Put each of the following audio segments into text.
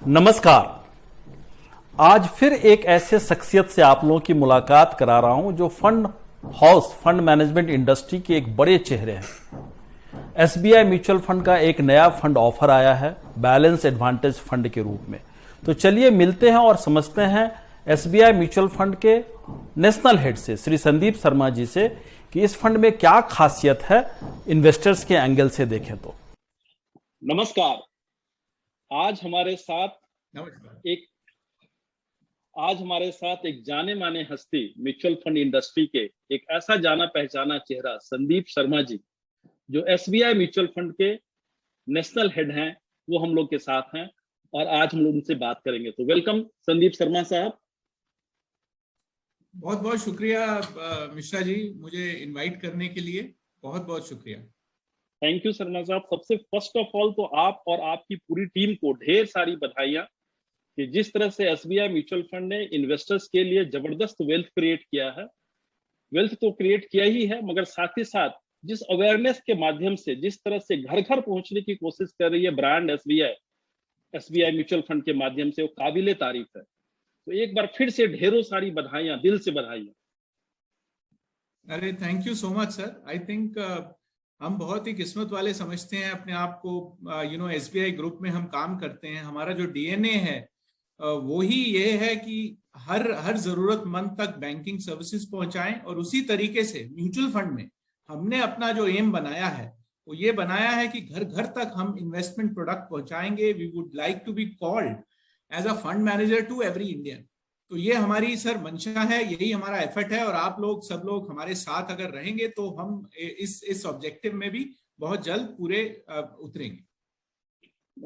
नमस्कार। आज फिर एक ऐसे शख्सियत से आप लोगों की मुलाकात करा रहा हूं जो फंड मैनेजमेंट इंडस्ट्री के एक बड़े चेहरे हैं। एसबीआई म्यूचुअल फंड का एक नया फंड ऑफर आया है बैलेंस एडवांटेज फंड के रूप में। तो चलिए मिलते हैं और समझते हैं एसबीआई म्यूचुअल फंड के नेशनल हेड से श्री संदीप शर्मा जी से कि इस फंड में क्या खासियत है इन्वेस्टर्स के एंगल से देखें तो। नमस्कार। आज हमारे साथ एक जाने माने हस्ती म्यूचुअल फंड इंडस्ट्री के एक ऐसा जाना पहचाना चेहरा संदीप शर्मा जी जो एसबीआई म्यूचुअल फंड के नेशनल हेड हैं, वो हम लोग के साथ हैं और आज हम लोग उनसे बात करेंगे। तो वेलकम संदीप शर्मा साहब। बहुत बहुत शुक्रिया मिश्रा जी, मुझे इनवाइट करने के लिए बहुत बहुत शुक्रिया। थैंक यू शर्मा साहब। सबसे फर्स्ट ऑफ ऑल तो आप और आपकी पूरी टीम को ढेर सारी बधाइयां कि जिस तरह से एसबीआई म्यूचुअल फंड ने इन्वेस्टर्स के लिए जबरदस्त वेल्थ क्रिएट किया है। वेल्थ तो क्रिएट किया ही है, मगर साथ ही साथ जिस अवेयरनेस के माध्यम से जिस तरह से घर घर पहुंचने की कोशिश कर रही है ब्रांड एसबीआई म्यूचुअल फंड के माध्यम से, वो काबिले तारीफ है। तो एक बार फिर से ढेरों सारी बधाइयां, दिल से बधाइयां। अरे thank you so much sir. I think हम बहुत ही किस्मत वाले समझते हैं अपने आप को। एसबीआई ग्रुप में हम काम करते हैं, हमारा जो डीएनए है वो ही ये है कि हर जरूरतमंद तक बैंकिंग सर्विसेज पहुंचाएं। और उसी तरीके से म्यूचुअल फंड में हमने अपना जो एम बनाया है वो ये बनाया है कि घर घर तक हम इन्वेस्टमेंट प्रोडक्ट पहुंचाएंगे। We would like to be called as a fund manager to every Indian. तो ये हमारी सर मंशा है, यही हमारा एफर्ट है। और आप लोग सब लोग हमारे साथ अगर रहेंगे तो हम इस ऑब्जेक्टिव में भी बहुत जल्द पूरे उतरेंगे।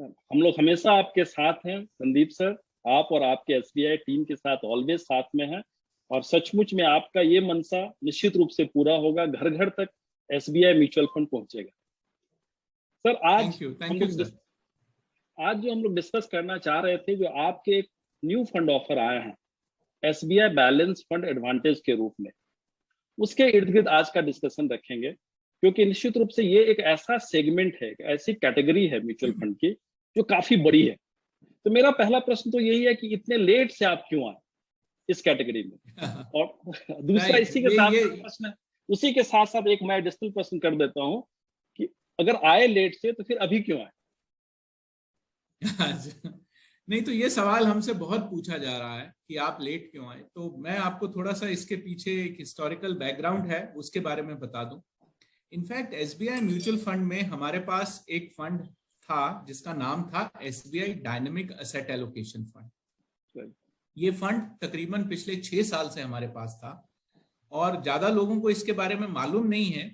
हम लोग हमेशा आपके साथ हैं संदीप सर। आप और आपके एसबीआई टीम के साथ ऑलवेज साथ में हैं और सचमुच में आपका ये मनसा निश्चित रूप से पूरा होगा। घर घर तक एसबीआई म्यूचुअल फंड पहुंचेगा। सर आज जो हम लोग डिस्कस करना चाह रहे थे, जो आपके एक न्यू फंड ऑफर आया है एसबीआई बैलेंस फंड एडवांटेज के रूप में, उसके इर्द गिर्द आज का डिस्कशन रखेंगे। क्योंकि निश्चित रूप से ये एक ऐसा सेगमेंट है, एक ऐसी कैटेगरी है म्यूचुअल फंड की जो काफी बड़ी है। तो मेरा पहला प्रश्न तो यही है कि इतने लेट से आप क्यों आए इस कैटेगरी में। और दूसरा उसी के साथ साथ एक मैं एडिशनल प्रश्न कर देता हूं कि अगर आए लेट से तो फिर अभी क्यों आए। नहीं, तो ये सवाल हमसे बहुत पूछा जा रहा है कि आप लेट क्यों आए। तो मैं आपको थोड़ा सा इसके पीछे एक हिस्टोरिकल बैकग्राउंड है उसके बारे में बता दूं। इनफैक्ट एसबीआई म्यूचुअल फंड में हमारे पास एक फंड था जिसका नाम था SBI dynamic asset allocation fund. ये फंड तकरीबन पिछले 6 साल से हमारे पास था और ज्यादा लोगों को इसके बारे में मालूम नहीं है।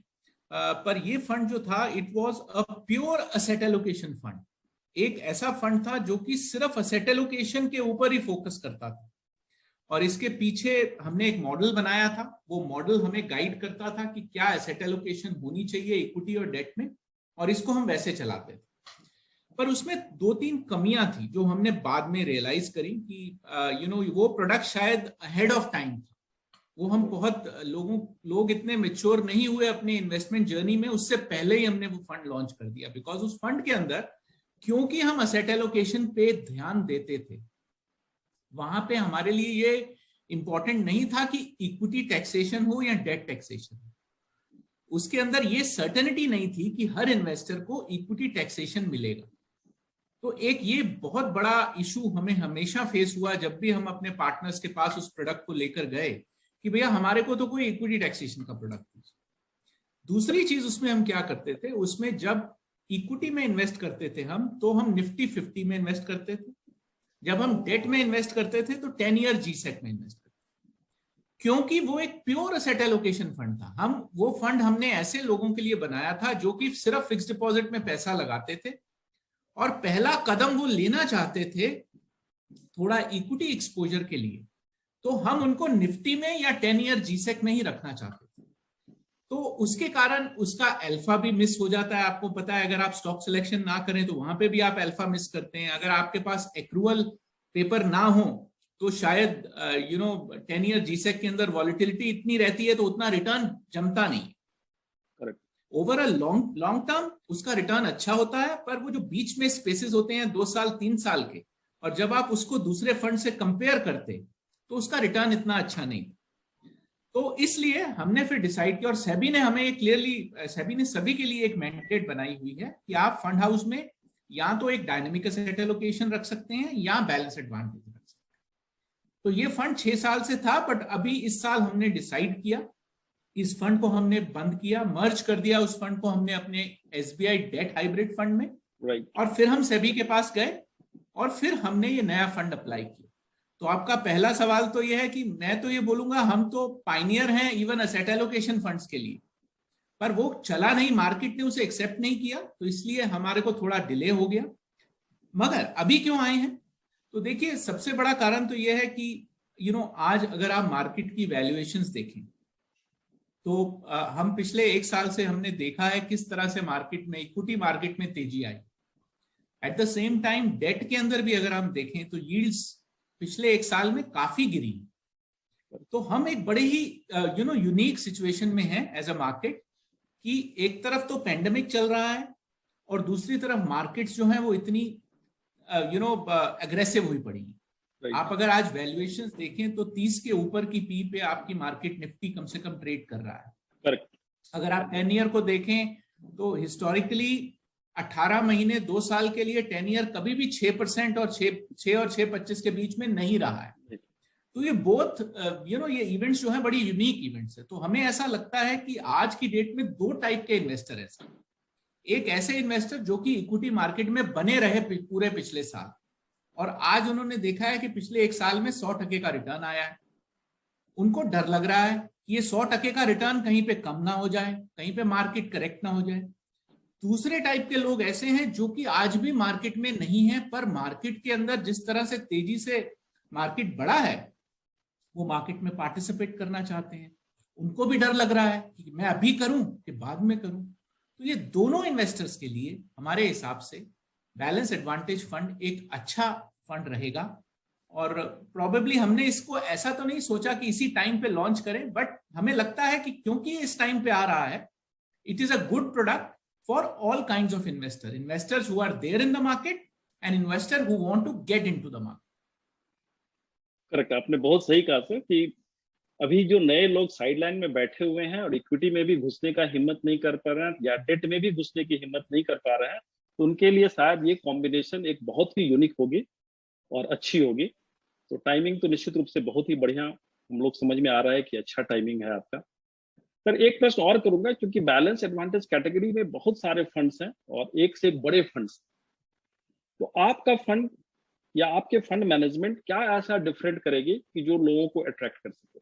पर ये फंड जो था it was a pure asset allocation fund. एक ऐसा फंड था जो कि सिर्फ एसेट एलोकेशन के ऊपर ही फोकस करता था। और इसके पीछे हमने एक मॉडल बनाया था। वो मॉडल हमें गाइड करता था कि क्या एसेट एलोकेशन होनी चाहिए इक्विटी और डेट में, और इसको हम वैसे चलाते थे। पर उसमें 2-3 कमियां थी जो हमने बाद में रियलाइज करी कि वो प्रोडक्ट शायद अहेड ऑफ टाइम था। वो हम बहुत लोग इतने मेच्योर नहीं हुए अपने इन्वेस्टमेंट जर्नी में, उससे पहले ही हमने वो फंड लॉन्च कर दिया। बिकॉज उस फंड के अंदर क्योंकि हम एसेट एलोकेशन पे ध्यान देते थे, वहां पे हमारे लिए ये इंपॉर्टेंट नहीं था कि इक्विटी टैक्सेशन हो या डेट टैक्सेशन हो। उसके अंदर ये सर्टेनिटी नहीं थी कि हर इन्वेस्टर को इक्विटी टैक्सेशन मिलेगा। तो एक ये बहुत बड़ा इशू हमें हमेशा फेस हुआ जब भी हम अपने पार्टनर्स के पास उस प्रोडक्ट को लेकर गए कि भैया हमारे को तो कोई इक्विटी टैक्सेशन का प्रोडक्ट नहीं। दूसरी चीज उसमें हम क्या करते थे, उसमें जब इक्विटी में इन्वेस्ट करते थे हम, तो हम निफ्टी 50 में इन्वेस्ट करते थे। जब हम डेट में इन्वेस्ट करते थे तो 10 ईयर जीसेट में इन्वेस्ट करते थे। क्योंकि वो एक प्योर एसेट एलोकेशन फंड था। वो फंड हमने ऐसे लोगों के लिए बनाया था जो कि सिर्फ फिक्स डिपॉजिट में पैसा लगाते थे और पहला कदम वो लेना चाहते थे थोड़ा इक्विटी एक्सपोजर के लिए। तो हम उनको निफ्टी में या 10 ईयर जीसेट में ही रखना चाहते थे। तो उसके कारण उसका अल्फा भी मिस हो जाता है। आपको पता है, अगर आप स्टॉक सिलेक्शन ना करें तो वहां पे भी आप अल्फा मिस करते हैं। अगर आपके पास एक्रूअल पेपर ना हो तो शायद 10 ईयर जीसेक के अंदर वॉलिटिलिटी इतनी रहती है तो उतना रिटर्न जमता नहीं। Correct. Over a long term उसका रिटर्न अच्छा होता है, पर वो जो बीच में स्पेसेस होते हैं 2 साल 3 साल के, और जब आप उसको दूसरे फंड से कंपेयर करते तो उसका रिटर्न इतना अच्छा नहीं था। तो इसलिए हमने फिर डिसाइड किया, और सेबी ने हमें क्लियरली, सेबी ने सभी के लिए एक मैंडेट बनाई हुई है कि आप फंड हाउस में या तो एक डायनेमिक एसेट एलोकेशन रख सकते हैं या बैलेंस एडवांटेज रख सकते हैं। तो ये फंड 6 साल से था, बट अभी इस साल हमने डिसाइड किया, इस फंड को हमने बंद किया, मर्ज कर दिया उस फंड को हमने अपने एसबीआई डेट हाइब्रिड फंड में, राइट। और फिर हम सेबी के पास गए और फिर हमने ये नया फंड अप्लाई किया। तो आपका पहला सवाल तो ये है कि मैं तो ये बोलूंगा हम तो पाइनियर हैं इवन एसेट एलोकेशन फंड्स के लिए, पर वो चला नहीं, मार्केट ने उसे एक्सेप्ट नहीं किया, तो इसलिए हमारे को थोड़ा डिले हो गया। मगर अभी क्यों आए हैं, तो देखिए सबसे बड़ा कारण तो ये है कि आज अगर आप मार्केट की वैल्यूएशंस देखें तो हम पिछले 1 साल से हमने देखा है किस तरह से मार्केट में, इक्विटी मार्केट में तेजी आई। At the same time debt के अंदर भी अगर हम देखें तो यील्ड्स पिछले 1 साल में काफी गिरी। तो हम एक बड़े ही यूनिक सिचुएशन में है एज अ मार्केट, कि एक तरफ तो पेंडेमिक चल रहा है और दूसरी तरफ मार्केट्स जो है वो इतनी अग्रेसिव हुई पड़ी है। आप अगर आज वैल्यूएशंस देखें तो 30 के ऊपर की पी पे आपकी मार्केट निफ्टी कम से कम ट्रेड कर रहा है। करेक्ट। अगर आप 10 ईयर को देखें तो हिस्टोरिकली 18 महीने 2 साल के लिए 10 ईयर कभी भी 6% और 6.25 के बीच में नहीं रहा है। तो ये बोथ ये इवेंट्स जो है बड़ी यूनिक इवेंट्स है। तो हमें ऐसा लगता है कि आज की डेट में 2 टाइप के इन्वेस्टर है। एक ऐसे इन्वेस्टर जो कि इक्विटी मार्केट में बने रहे पूरे पिछले साल, और आज उन्होंने देखा है कि पिछले 1 साल में 100% का रिटर्न आया है। उनको डर लग रहा है कि ये 100% का रिटर्न कहीं पे कम ना हो जाए, कहीं पे मार्केट करेक्ट ना हो जाए। दूसरे टाइप के लोग ऐसे हैं जो कि आज भी मार्केट में नहीं है, पर मार्केट के अंदर जिस तरह से तेजी से मार्केट बढ़ा है वो मार्केट में पार्टिसिपेट करना चाहते हैं। उनको भी डर लग रहा है कि मैं अभी करूं कि बाद में करूं। तो ये दोनों इन्वेस्टर्स के लिए हमारे हिसाब से बैलेंस एडवांटेज फंड एक अच्छा फंड रहेगा। और प्रोबेबली हमने इसको ऐसा तो नहीं सोचा कि इसी टाइम पे लॉन्च करें, बट हमें लगता है कि क्योंकि इस टाइम पे आ रहा है, it is a good product for all kinds of investors who are there in the market and investor who want to get into the market. Correct, आपने बहुत सही कहा सर कि अभी जो नए लोग साइडलाइन में बैठे हुए हैं और इक्विटी में भी घुसने का हिम्मत नहीं कर पा रहे हैं या डेट में भी घुसने की हिम्मत नहीं कर पा रहे हैं, तो उनके लिए शायद ये कॉम्बिनेशन एक बहुत ही यूनिक होगी और अच्छी होगी। तो टाइमिंग तो निश्चित रूप से बहुत ही बढ़िया हम लोग समझ में आ रहा है कि अच्छा टाइमिंग है आपका। सर एक प्रश्न और करूंगा, क्योंकि बैलेंस एडवांटेज कैटेगरी में बहुत सारे फंड्स हैं और एक से एक बड़े फंड्स, तो आपका फंड या आपके फंड मैनेजमेंट क्या ऐसा डिफरेंट करेगी कि जो लोगों को अट्रैक्ट कर सके?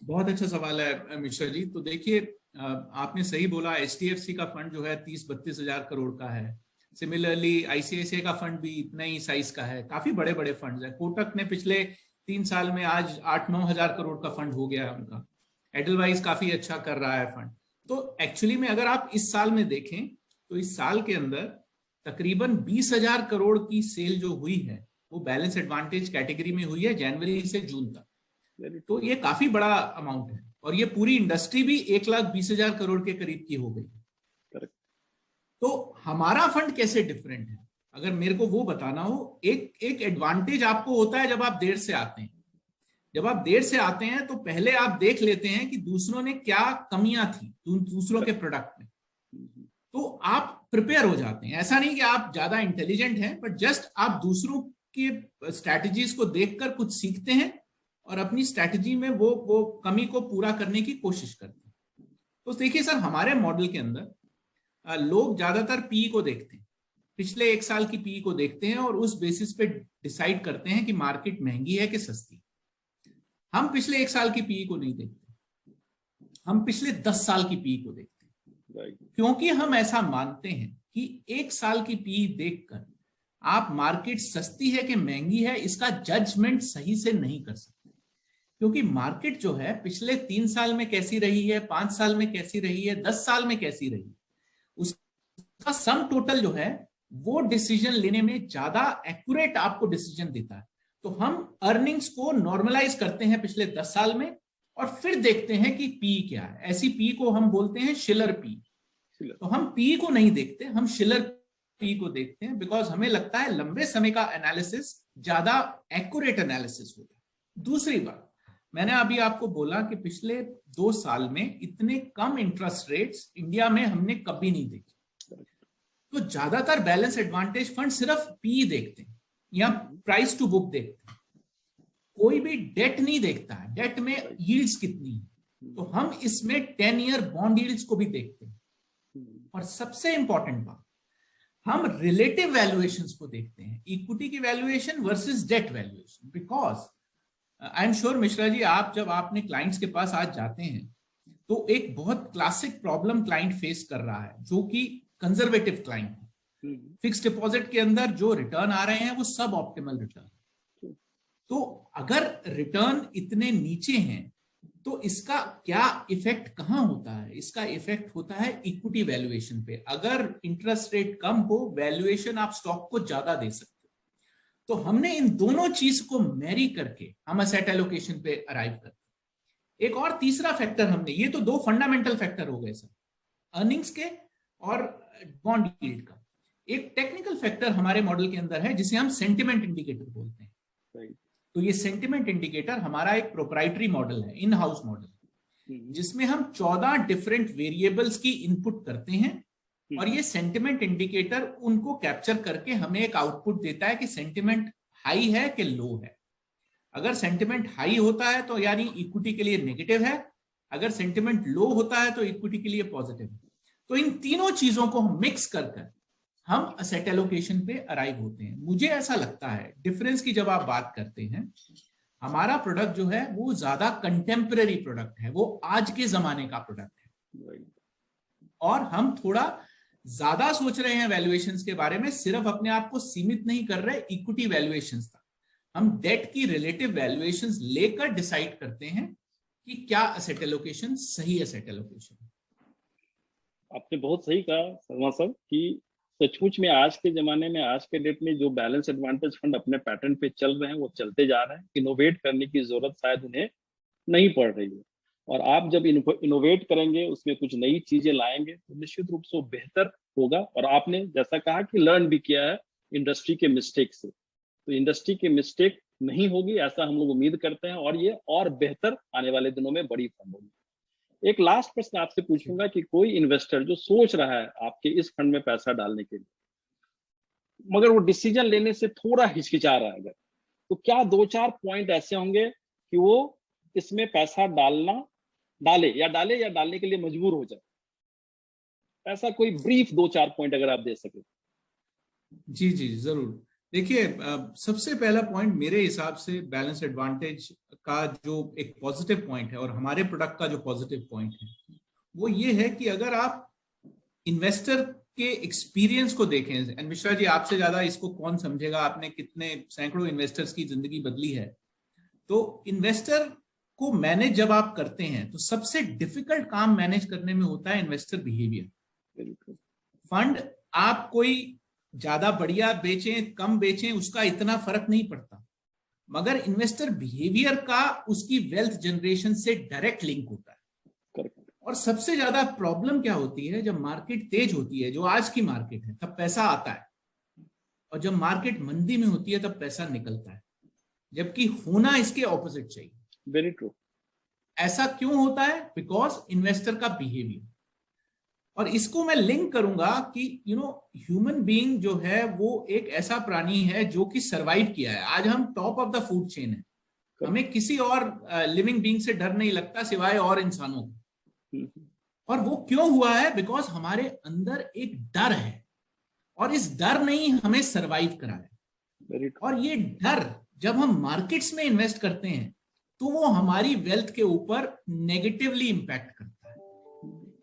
बहुत अच्छा सवाल है मिश्रा जी। तो देखिए आपने सही बोला, एचडीएफसी का फंड जो है 30-32 हजार करोड़ का है। सिमिलरली आईसीआईसीआई का फंड भी इतना ही साइज का है। काफी बड़े बड़े फंड्स है। कोटक ने पिछले 3 साल में आज 8-9 हजार करोड़ का फंड हो गया है उनका। एडलवाइज काफी अच्छा कर रहा है फंड। तो एक्चुअली में अगर आप इस साल में देखें तो इस साल के अंदर तकरीबन 20,000 करोड़ की सेल जो हुई है वो बैलेंस एडवांटेज कैटेगरी में हुई है जनवरी से जून तक। तो ये काफी बड़ा अमाउंट है और ये पूरी इंडस्ट्री भी 1,20,000 करोड़ के करीब की हो गई। तो हमारा फंड कैसे डिफरेंट है, अगर मेरे को वो बताना हो, एक एडवांटेज आपको होता है जब आप देर से आते हैं। जब आप देर से आते हैं तो पहले आप देख लेते हैं कि दूसरों ने क्या कमियां थी दूसरों के प्रोडक्ट में, तो आप प्रिपेयर हो जाते हैं। ऐसा नहीं कि आप ज्यादा इंटेलिजेंट हैं, बट जस्ट आप दूसरों के स्ट्रैटेजीज को देखकर कुछ सीखते हैं और अपनी स्ट्रैटेजी में वो कमी को पूरा करने की कोशिश करते हैं। तो देखिए सर, हमारे मॉडल के अंदर लोग ज्यादातर पी को देखते हैं, पिछले 1 साल की पी को देखते हैं और उस बेसिस पे डिसाइड करते हैं कि मार्केट महंगी है कि सस्ती। हम पिछले 1 साल की पी को नहीं देखते, हम पिछले 10 साल की पी को देखते हैं, क्योंकि हम ऐसा मानते हैं कि 1 साल की पी देखकर आप मार्केट सस्ती है कि महंगी है इसका जजमेंट सही से नहीं कर सकते। क्योंकि मार्केट जो है पिछले 3 साल में कैसी रही है, 5 साल में कैसी रही है, 10 साल में कैसी रही है, उसका सम टोटल जो है वो डिसीजन लेने में ज्यादा एक्यूरेट आपको डिसीजन देता है। तो हम अर्निंग्स को नॉर्मलाइज करते हैं पिछले 10 साल में और फिर देखते हैं कि पी क्या है। ऐसी पी को हम बोलते हैं शिलर पी। तो हम पी को नहीं देखते, हम शिलर पी को देखते हैं, बिकॉज हमें लगता है लंबे समय का एनालिसिस ज्यादा एक्यूरेट एनालिसिस होता है। दूसरी बात, मैंने अभी आपको बोला कि पिछले 2 साल में इतने कम इंटरेस्ट रेट्स इंडिया में हमने कभी नहीं देखे। तो ज्यादातर बैलेंस एडवांटेज फंड सिर्फ पी देखते हैं या प्राइस टू बुक देखते हैं, कोई भी डेट नहीं देखता है, डेट में यील्ड्स कितनी है। तो हम इसमें 10 ईयर बॉन्ड यील्ड्स को भी देखते हैं। और सबसे इंपॉर्टेंट बात, हम रिलेटिव वैल्यूएशंस को देखते हैं, इक्विटी की valuation versus debt valuation. Because I am sure Mishra ji, आप जब आपने क्लाइंट्स के पास आज जाते हैं तो एक बहुत क्लासिक प्रॉब्लम क्लाइंट फेस कर रहा है, जो कि कंजर्वेटिव क्लाइंट है। फिक्स डिपॉजिट के अंदर जो रिटर्न आ रहे हैं वो सब ऑप्टिमल रिटर्न। तो अगर रिटर्न इतने नीचे हैं तो इसका क्या इफेक्ट कहां होता है? इसका इफेक्ट होता है इक्विटी वैल्यूएशन पे। अगर इंटरेस्ट रेट कम हो, वैल्यूएशन आप स्टॉक को ज्यादा दे सकते हो। तो हमने इन दोनों चीज को मैरी करके हम एसेट एलोकेशन पे अराइव करते हैं। एक और तीसरा फैक्टर हमने, ये तो 2 फंडामेंटल फैक्टर हो गए सर, अर्निंग्स के और बॉन्ड यील्ड का। एक टेक्निकल फैक्टर हमारे मॉडल के अंदर है जिसे हम सेंटिमेंट इंडिकेटर बोलते हैं। तो ये सेंटिमेंट इंडिकेटर हमारा एक प्रोप्राइटरी मॉडल है, इन हाउस मॉडल, जिसमें हम 14 डिफरेंट वेरिएबल्स की इनपुट करते हैं और ये सेंटिमेंट इंडिकेटर उनको कैप्चर करके हमें एक आउटपुट देता है कि सेंटिमेंट हाई है कि लो है। अगर सेंटिमेंट हाई होता है तो यानी इक्विटी के लिए नेगेटिव है, अगर सेंटिमेंट लो होता है तो इक्विटी के लिए पॉजिटिव है। तो इन तीनों चीजों को हम मिक्स कर हम एसेट एलोकेशन पे अराइव होते हैं। मुझे ऐसा लगता है डिफरेंस की जब आप बात करते हैं, हमारा प्रोडक्ट जो है वो ज्यादा कंटेम्पररी प्रोडक्ट है, वो आज के जमाने का प्रोडक्ट है। और हम थोड़ा ज्यादा सोच रहे हैं वैल्यूएशंस के बारे में, सिर्फ अपने आप को सीमित नहीं कर रहे इक्विटी वैल्यूएशंस तक। हम डेट की रिलेटिव वैल्यूएशंस लेकर डिसाइड करते हैं कि क्या एसेट एलोकेशन सही एसेट एलोकेशन। आपने बहुत सही कहा शर्मा साहब कि सचमुच में आज के जमाने में, आज के डेट में जो बैलेंस एडवांटेज फंड अपने पैटर्न पे चल रहे हैं वो चलते जा रहे हैं। इनोवेट करने की जरूरत शायद उन्हें नहीं पड़ रही है। और आप जब इनोवेट करेंगे, उसमें कुछ नई चीजें लाएंगे तो निश्चित रूप से वो बेहतर होगा। और आपने जैसा कहा कि लर्न भी किया है इंडस्ट्री के मिस्टेक से, तो इंडस्ट्री के मिस्टेक नहीं होगी ऐसा हम लोग उम्मीद करते हैं, और ये और बेहतर आने वाले दिनों में बड़ी फंड होगी। एक लास्ट प्रश्न आपसे पूछूंगा कि कोई इन्वेस्टर जो सोच रहा है आपके इस फंड में पैसा डालने के लिए, मगर वो डिसीजन लेने से थोड़ा हिचकिचा रहा है, अगर तो क्या 2-4 पॉइंट ऐसे होंगे कि वो इसमें पैसा डाले या डालने के लिए मजबूर हो जाए? ऐसा कोई ब्रीफ 2-4 पॉइंट अगर आप दे सके। जी जी जरूर। देखिए, सबसे पहला पॉइंट मेरे हिसाब से बैलेंस एडवांटेज का जो एक पॉजिटिव पॉइंट है और हमारे प्रोडक्ट का जो पॉजिटिव पॉइंट है वो ये है कि अगर आप इन्वेस्टर के एक्सपीरियंस को देखें, एंड मिश्रा जी आपसे ज्यादा इसको कौन समझेगा, आपने कितने सैकड़ों इन्वेस्टर्स की जिंदगी बदली है। तो इन्वेस्टर को मैनेज जब आप करते हैं तो सबसे डिफिकल्ट काम मैनेज करने में होता है इन्वेस्टर बिहेवियर। फंड आप कोई ज्यादा बढ़िया बेचें कम बेचें उसका इतना फर्क नहीं पड़ता, मगर इन्वेस्टर बिहेवियर का उसकी वेल्थ जनरेशन से डायरेक्ट लिंक होता है। और सबसे ज्यादा प्रॉब्लम क्या होती है, जब मार्केट तेज होती है, जो आज की मार्केट है, तब पैसा आता है, और जब मार्केट मंदी में होती है तब पैसा निकलता है, जबकि होना इसके ऑपोजिट चाहिए। Very true. ऐसा क्यों होता है? बिकॉज इन्वेस्टर का बिहेवियर। और इसको मैं लिंक करूंगा कि ह्यूमन बीइंग जो है वो एक ऐसा प्राणी है जो कि सरवाइव किया है। आज हम top of the food chain है, हमें किसी और लिविंग बीइंग से डर नहीं लगता सिवाय और इंसानों को। और वो क्यों हुआ है? बिकॉज हमारे अंदर एक डर है, और इस डर ने ही हमें सरवाइव कराया। और ये डर जब हम मार्केट्स में इन्वेस्ट करते हैं तो वो हमारी वेल्थ के ऊपर नेगेटिवली इंपैक्ट करता है।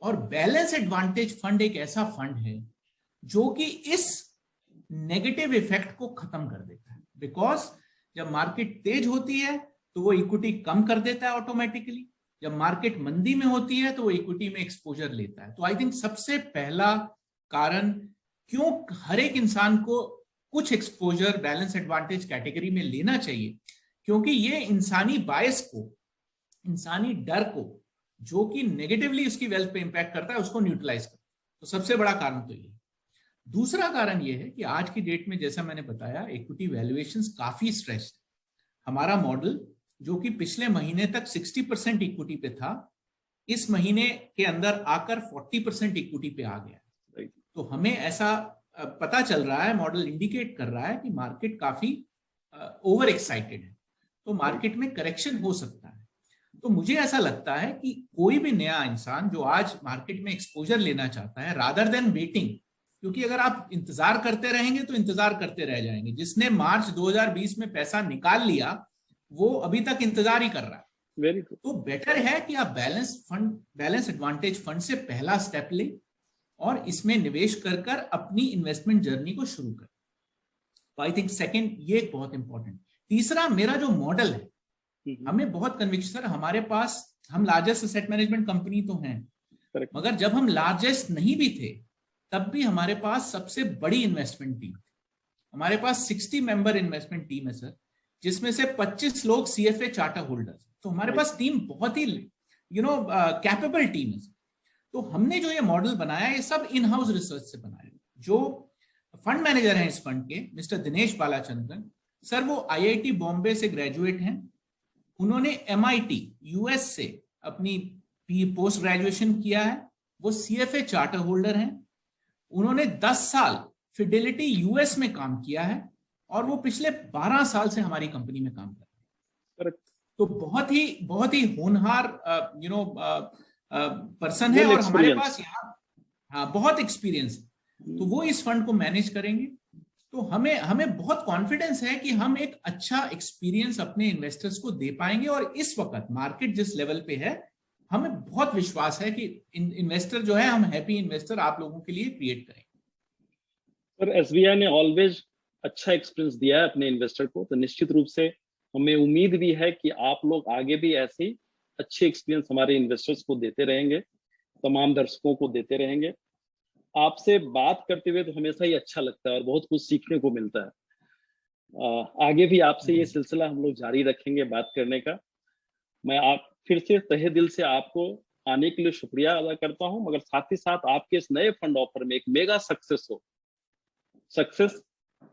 और बैलेंस एडवांटेज फंड एक ऐसा फंड है जो कि इस नेगेटिव इफेक्ट को खत्म कर देता है। बिकॉज जब मार्केट तेज होती है तो वो इक्विटी कम कर देता है ऑटोमेटिकली, जब मार्केट मंदी में होती है तो वो इक्विटी में एक्सपोजर लेता है। तो आई थिंक सबसे पहला कारण क्यों हर एक इंसान को कुछ एक्सपोजर बैलेंस एडवांटेज कैटेगरी में लेना चाहिए, क्योंकि ये इंसानी बायस को, इंसानी डर को, जो कि नेगेटिवली उसकी वेल्थ पे इंपैक्ट करता है, उसको न्यूट्रलाइज करता है। तो सबसे बड़ा कारण तो ये। दूसरा कारण यह है कि आज की डेट में जैसा मैंने बताया इक्विटी वैल्यूएशंस काफी स्ट्रेस्ड। हमारा मॉडल जो कि पिछले महीने तक 60% इक्विटी पे था, इस महीने के अंदर आकर 40% इक्विटी पे आ गया। तो हमें ऐसा पता चल रहा है, मॉडल इंडिकेट कर रहा है कि मार्केट काफी ओवर एक्साइटेड है, तो मार्केट में करेक्शन हो सकता है। तो मुझे ऐसा लगता है कि कोई भी नया इंसान जो आज मार्केट में एक्सपोजर लेना चाहता है, रादर देन वेटिंग, क्योंकि अगर आप इंतजार करते रहेंगे तो इंतजार करते रह जाएंगे। जिसने मार्च 2020 में पैसा निकाल लिया वो अभी तक इंतजार ही कर रहा है। Very good. तो बेटर है कि आप बैलेंस एडवांटेज फंड से पहला स्टेप ले और इसमें निवेश कर अपनी इन्वेस्टमेंट जर्नी को शुरू करें। तो आई थिंक सेकंड ये एक बहुत इंपॉर्टेंट। तीसरा, मेरा जो मॉडल है, हमें बहुत कन्विक्शन, सर हमारे पास, हम लार्जेस्ट एसेट मैनेजमेंट कंपनी तो हैं, मगर जब हम लार्जेस्ट नहीं भी थे तब भी हमारे पास सबसे बड़ी इन्वेस्टमेंट टीम, हमारे पास 60 मेंबर इन्वेस्टमेंट टीम है सर, जिसमें से 25 लोग CFA चार्टर होल्डर्स। तो हमारे पास टीम बहुत ही कैपेबल टीम है। तो हमने जो ये मॉडल बनाया, ये सब इन हाउस रिसर्च से बनाया। जो फंड मैनेजर हैं इस फंड के, मिस्टर दिनेश बालाचंद्रन सर, वो IIT बॉम्बे से ग्रेजुएट हैं। उन्होंने MIT US से अपनी पोस्ट ग्रेजुएशन किया है। वो CFA चार्टर होल्डर हैं। उन्होंने 10 साल फिडेलिटी US में काम किया है और वो पिछले 12 साल से हमारी कंपनी में काम कर रहे हैं। तो बहुत ही होनहार पर्सन है और हमारे पास यहाँ बहुत एक्सपीरियंस है। तो वो इस फंड को मैनेज करेंगे। तो हमें बहुत कॉन्फिडेंस है कि हम एक अच्छा एक्सपीरियंस अपने इन्वेस्टर्स को दे पाएंगे। और इस वक्त मार्केट जिस लेवल पे है, हमें बहुत विश्वास है कि इन्वेस्टर जो है, हम हैप्पी इन्वेस्टर आप लोगों के लिए क्रिएट करेंगे। सर, SBI ने ऑलवेज अच्छा एक्सपीरियंस दिया है अपने इन्वेस्टर को, तो निश्चित रूप से हमें उम्मीद भी है कि आप लोग आगे भी ऐसे ही अच्छे एक्सपीरियंस हमारे इन्वेस्टर्स को देते रहेंगे, तमाम दर्शकों को देते रहेंगे। आपसे बात करते हुए तो हमेशा ही अच्छा लगता है और बहुत कुछ सीखने को मिलता है। आगे भी आपसे ये सिलसिला हम लोग जारी रखेंगे बात करने का। मैं आप फिर से तहे दिल से आपको आने के लिए शुक्रिया अदा करता हूं, मगर साथ ही साथ आपके इस नए फंड ऑफर में एक मेगा सक्सेस हो, सक्सेस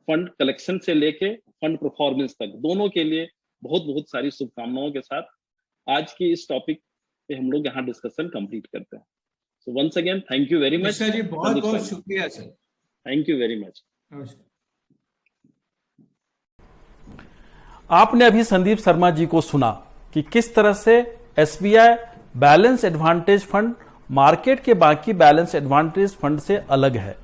फंड कलेक्शन से लेके फंड परफॉर्मेंस तक, दोनों के लिए बहुत बहुत सारी शुभकामनाओं के साथ आज की इस टॉपिक पे हम लोग यहाँ डिस्कशन कंप्लीट करते हैं। So once again, thank you very much. Sir ji, बहुत बहुत शुक्रिया sir. Thank you very much. नमस्कार। आपने अभी संदीप शर्मा जी को सुना कि किस तरह से SBI balance advantage fund market के बाकी बैलेंस एडवांटेज फंड से अलग है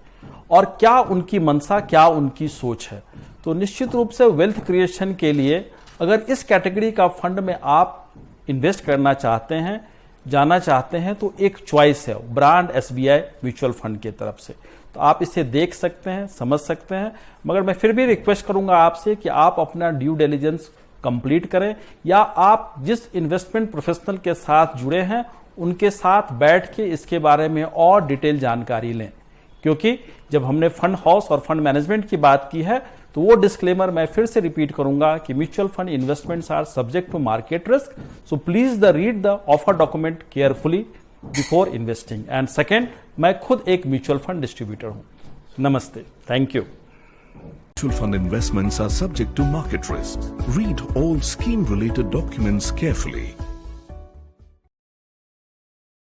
और क्या उनकी मंशा, क्या उनकी सोच है। तो निश्चित रूप से वेल्थ क्रिएशन के लिए अगर इस कैटेगरी का फंड में आप इन्वेस्ट करना चाहते हैं, जाना चाहते हैं, तो एक चॉइस है ब्रांड SBI म्यूचुअल फंड की तरफ से। तो आप इसे देख सकते हैं, समझ सकते हैं, मगर मैं फिर भी रिक्वेस्ट करूंगा आपसे कि आप अपना ड्यू डिलिजेंस कंप्लीट करें, या आप जिस इन्वेस्टमेंट प्रोफेशनल के साथ जुड़े हैं उनके साथ बैठ के इसके बारे में और डिटेल जानकारी लें। क्योंकि जब हमने फंड हाउस और फंड मैनेजमेंट की बात की है तो वो डिस्क्लेमर मैं फिर से रिपीट करूंगा कि mutual fund investments are subject to market risk, so please read the offer document carefully before investing. And second, मैं खुद एक म्यूचुअल फंड डिस्ट्रीब्यूटर हूं। नमस्ते, thank you. Mutual fund investments are subject to market risk. Read all scheme related documents carefully.